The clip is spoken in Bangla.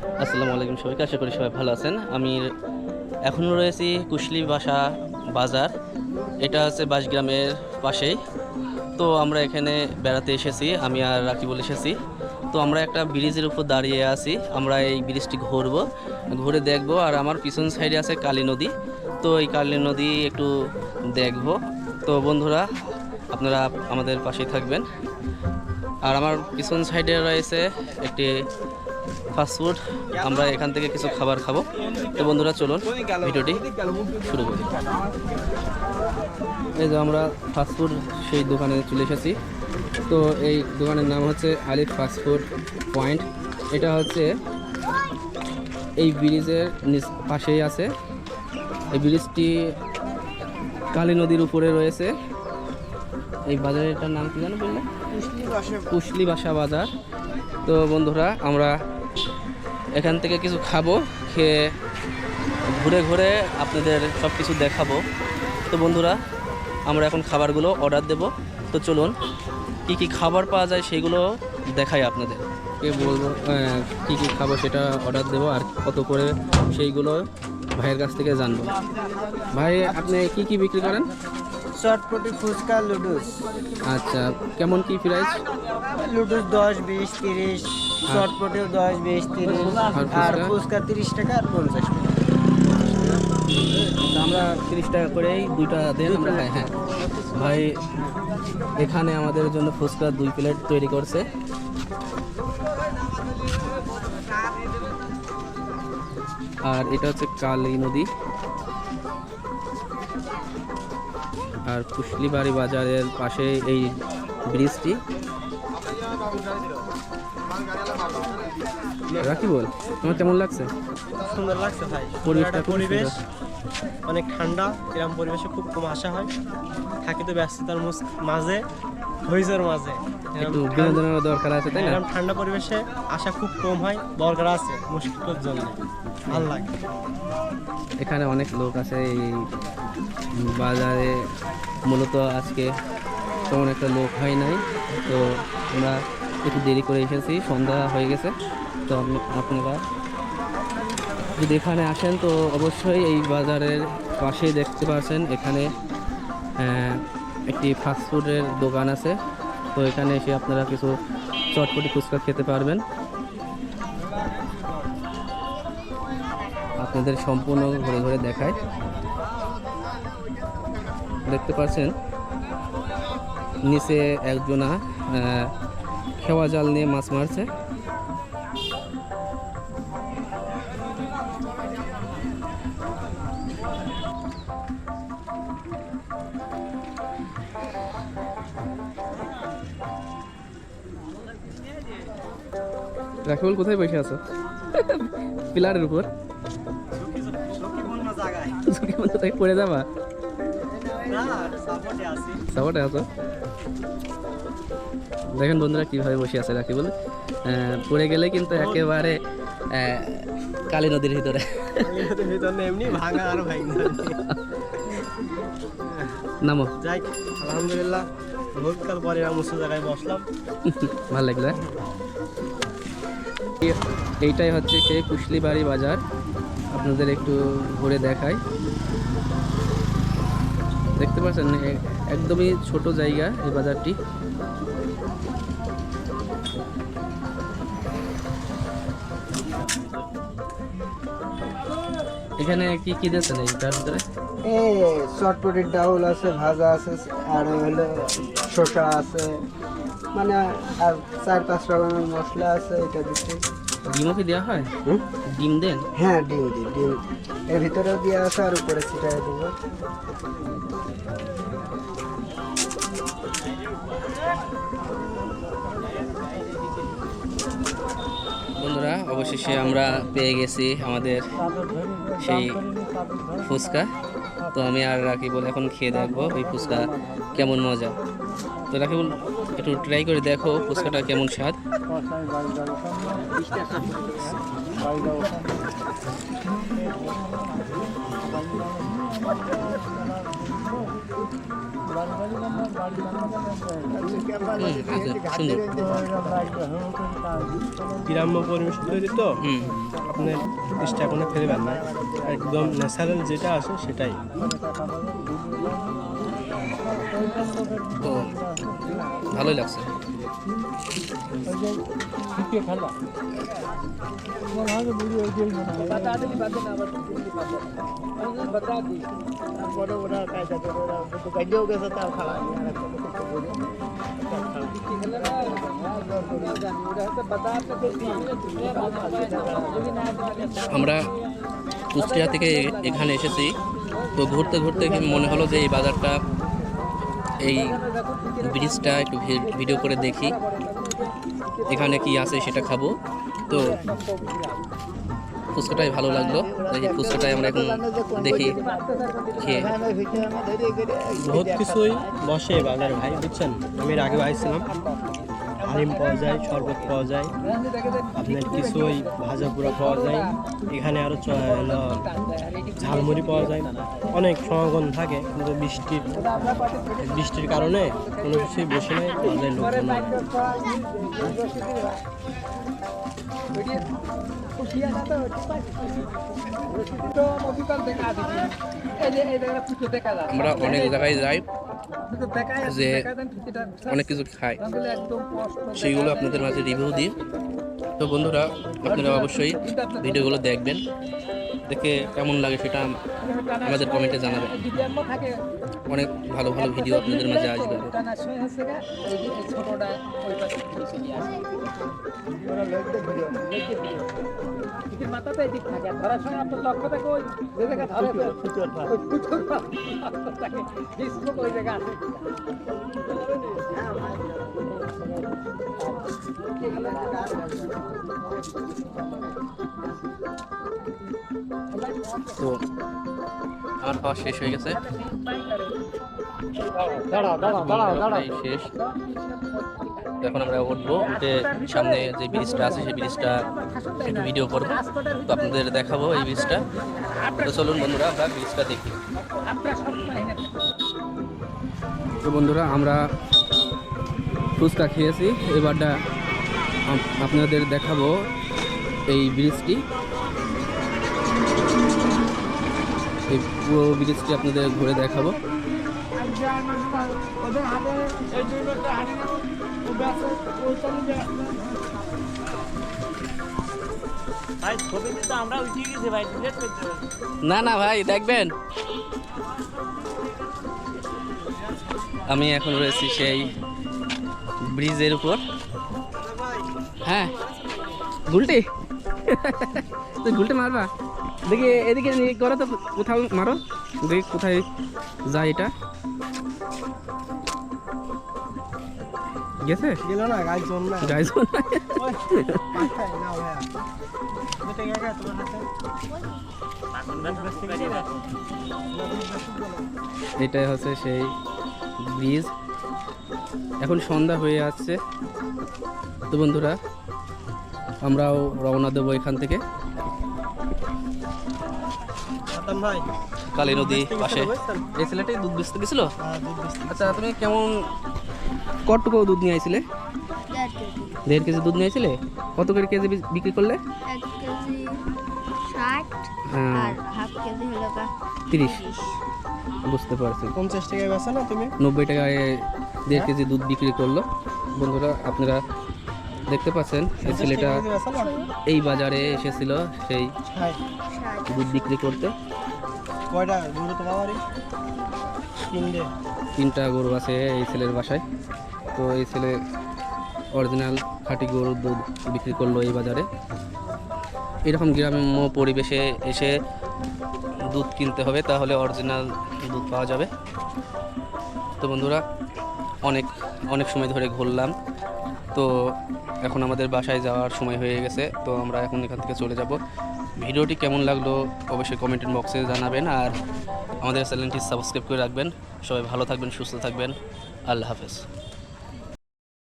আসসালামু আলাইকুম সবাইকে, আশা করি সবাই ভালো আছেন। আমি এখনও রয়েছি কুশলী বাসা বাজার। এটা হচ্ছে বাঁশগ্রামের পাশেই। তো আমরা এখানে বেড়াতে এসেছি, আমি আর রাকিবুল এসেছি। তো আমরা একটা ব্রিজের উপর দাঁড়িয়ে আছি, আমরা এই ব্রিজটি ঘুরবো, ঘুরে দেখবো। আর আমার পিছন সাইডে আছে কালী নদী, তো এই কালী নদী একটু দেখবো। তো বন্ধুরা, আপনারা আমাদের পাশেই থাকবেন। আর আমার পিছন সাইডে রয়েছে একটি ফাস্টফুড, আমরা এখান থেকে কিছু খাবার খাবো। তো বন্ধুরা চলুন ভিডিওটি শুরু করি। এই যে আমরা ফাস্টফুড সেই দোকানে চলে এসেছি। তো এই দোকানের নাম হচ্ছে আলিফ ফাস্টফুড পয়েন্ট। এটা হচ্ছে এই ব্রিজের পাশেই আছে। এই ব্রিজটি কালী নদীর উপরে রয়েছে। এই বাজারটার নাম কি জানো বললে? কুশলী বাসা বাজার। তো বন্ধুরা, আমরা এখান থেকে কিছু খাবো, খেয়ে ঘুরে ঘুরে আপনাদের সব কিছু দেখাবো। তো বন্ধুরা, আমরা এখন খাবারগুলো অর্ডার দেব। তো চলুন কি কি খাবার পাওয়া যায় সেগুলো দেখাই আপনাদের। কে বলবো কি কি খাবো সেটা অর্ডার দেব, আর কত করে সেইগুলো ভাইয়ের কাছ থেকে জানবো। ভাই, আপনি কি কি বিক্রি করেন? চটপটি, ফুচকা, লুডুস। আচ্ছা, কেমন কি প্রাইস? লুডুস 10, 20, 30, চটপটিও 10, 20, 30, আর ফুচকা 30 টাকা আর 50 টাকা। আমরা 30 টাকা করেই দুইটা দেন, আমরা খাই। হ্যাঁ ভাই, এখানে আমাদের জন্য ফুচকা 2 প্লেট তৈরি করছে। আর এটা হচ্ছে কালী নদী। আর কুশলীবাড়ি বাজারের পাশে এই ব্রিজটি। রাকিবুল, তোমার কেমন লাগছে? সুন্দর লাগছে ভাই। পরিবেশটা খুব পরিবেশ সুন্দর। অনেক ঠান্ডা, এরকম পরিবেশে খুব কম আসা হয়। থাকি তো ব্যস্ততার মাঝে, হইজোর মাঝে একটু বিনোদনের দরকার আছে, তাই না? এরকম ঠান্ডা পরিবেশে আসা খুব কম হয়, দরকার আছে মুশকিলের জন্য। ভালো লাগে। এখানে অনেক লোক আছে এই বাজারে। মূলত আজকে তেমন একটা লোক হয় নাই, তো আমরা একটু দেরি করে এসেছি, সন্ধ্যা হয়ে গেছে। তো আপনারা যদি এখানে আসেন তো অবশ্যই এই বাজারের পাশেই দেখতে পাচ্ছেন এখানে একটি ফাস্টফুডের দোকান আছে। তো এখানে এসে আপনারা কিছু চটপটি ফুচকা খেতে পারবেন। আপনাদের সম্পূর্ণ ঘুরে ঘুরে দেখায়। দেখতে পাচ্ছেন নিচে একজনা খেওয়া জাল নিয়ে মাছ মারছে। রাকিবুল, কোথায় বসে আছো? পিলারের উপর পড়ে যাবা? সাপোর্টে আছো? দেখেন বন্ধুরা কিভাবে বসে আছে রাকিবুল। পড়ে গেলে কিন্তু একেবারে কালী নদীর ভিতরে। এমনি ভাঙা আর ভাই নামো। যাই, আলহামদুলিল্লাহ বহুতকাল পরে উঁচু জায়গায় বসলাম। ভালো লাগলো। এইটাই হচ্ছে সেই কুশলীবাড়ি বাজার, আপনাদের একটু ঘুরে দেখাই। দেখতে পাচ্ছেন একদমই ছোট জায়গা এই বাজারটি। এখানে কি কি দিয়েছেন এইটার ভিতরে? চটপটির ডাউল আছে, ভাজা আছে, আর হলো শসা আছে, মানে আর 4-5 রকমের মশলা আছে। এটা দিচ্ছি। ডিমও কি দেওয়া হয়? ডিম দেন? হ্যাঁ, ডিম দিই। ডিম এর ভিতরেও দেওয়া আছে, আর উপরে ছিটাই দিব। বন্ধুরা, অবশেষে আমরা পেয়ে গেছি আমাদের সেই ফুচকা। তো আমি আর রাকিবুল এখন খেয়ে দেখবো ওই ফুচকা কেমন মজা। তো রাকিবুল, একটু ট্রাই করে দেখো ফুচকাটা কেমন স্বাদ। সুন্দর। গ্রাম্য পরিবেশ তৈরি তো হুম, আপনার জিনিসটা কোনো ফেলবেন না, একদম ন্যাচারাল যেটা আছে সেটাই। তো ভালোই লাগছে। আমরা কুষ্টিয়া থেকে এখানে এসেছি, তো ঘুরতে ঘুরতে মনে হলো যে এই বাজারটা, এই ব্রিজটা একটু ভিডিও করে দেখি, এখানে কি আছে সেটা খাবো। তো ফুচকাটাই ভালো লাগলো, তাই ফুচকাটাই আমরা এখন দেখি খেয়ে। বহুত কিছুই বসে বাজারে ভাই, বুঝছেন। আমি এর আগে আইছিলাম, হালিম পাওয়া যায়, শরবত পাওয়া যায়, আপনার কিছুই ভাজা পোড়া পাওয়া যায়। এখানে আরও ঝালমুড়ি পাওয়া যায়, অনেক সমাগম থাকে। কিন্তু বৃষ্টির কারণে কোনো কিছুই বসে নেই, বাজারে লোকজন নেই। আমরা অনেক জায়গায় যাই যে অনেক কিছু খাই, সেইগুলো আপনাদের মাঝে রিভিউ দিই। তো বন্ধুরা, আপনারা অবশ্যই ভিডিওগুলো দেখবেন, দেখে কেমন লাগে সেটা আমাদের কমেন্টে জানাবেন। অনেক ভালো ভালো ভিডিও আপনাদের মাঝে আসবে। তো আমার খাওয়া শেষ হয়ে গেছে, এই শেষ। তো এখন আমরা উঠবো, উঠে সামনে যে ব্রিজটা আছে সেই ব্রিজটা একটু ভিডিও করবো, তো আপনাদের দেখাবো এই ব্রিজটা। তো চলুন বন্ধুরা, আমরা ব্রিজটা দেখি। তো বন্ধুরা, আমরা ফুচকা খেয়েছি, এবারটা আপনাদের দেখাবো এই ব্রিজটি। এই পুরো ব্রিজটি আপনাদের ঘুরে দেখাবো। না না ভাই, দেখবেন। আমি এখন রয়েছি সেই ব্রিজের উপর। হ্যাঁ, গুলটি তুই গুলটি মারবা? দেখি এদিকে করো তো, কোথাও মারো দেখি কোথায় যায় এটা। গেছে? গেল না, গাইজন না, গাইজন না। এটাই হচ্ছে সেই ব্রিজ। এখন সন্ধ্যা হয়ে আসছে, তো বন্ধুরা আমরাও রওনা দেবো এখান থেকে। ভাই কালী নদী পাশে এই ছেলেটাই দুধ বেচতে গেছিল। আচ্ছা, তুমি কেমন কতটুকু দুধ নিয়ে আইছিলে? 1.5 কেজি দুধ নিয়ে আইছিলে। কত করে কেজি বিক্রি করলে? 1 কেজি 60 আর হাফ কেজি হলো 30। বুঝতে পারছি। 50 টাকায় বেচা না তুমি? 90 টাকায় 1.5 কেজি দুধ বিক্রি করলো। বন্ধুরা, আপনারা দেখতে পাচ্ছেন এই ছেলেটা এই বাজারে এসেছিল সেই দুধ বিক্রি করতে। কয়টা গরু তোমার বাড়ি? 3টা গরু আছে এই ছেলের বাসায়। তো এই ছেলে অরিজিনাল খাঁটি গরুর দুধ বিক্রি করলো এই বাজারে। এরকম গ্রাম্য পরিবেশে এসে দুধ কিনতে হবে, তাহলে অরিজিনাল দুধ পাওয়া যাবে। তো বন্ধুরা, অনেক অনেক সময় ধরে ঘুরলাম, তো এখন আমাদের বাসায় যাওয়ার সময় হয়ে গেছে। তো আমরা এখন এখান থেকে চলে যাব। ভিডিওটি কেমন লাগলো অবশ্যই কমেন্ট বক্সে জানাবেন, আর আমাদের চ্যানেলটি সাবস্ক্রাইব করে রাখবেন। সবাই ভালো থাকবেন, সুস্থ থাকবেন। আল্লাহ হাফেজ।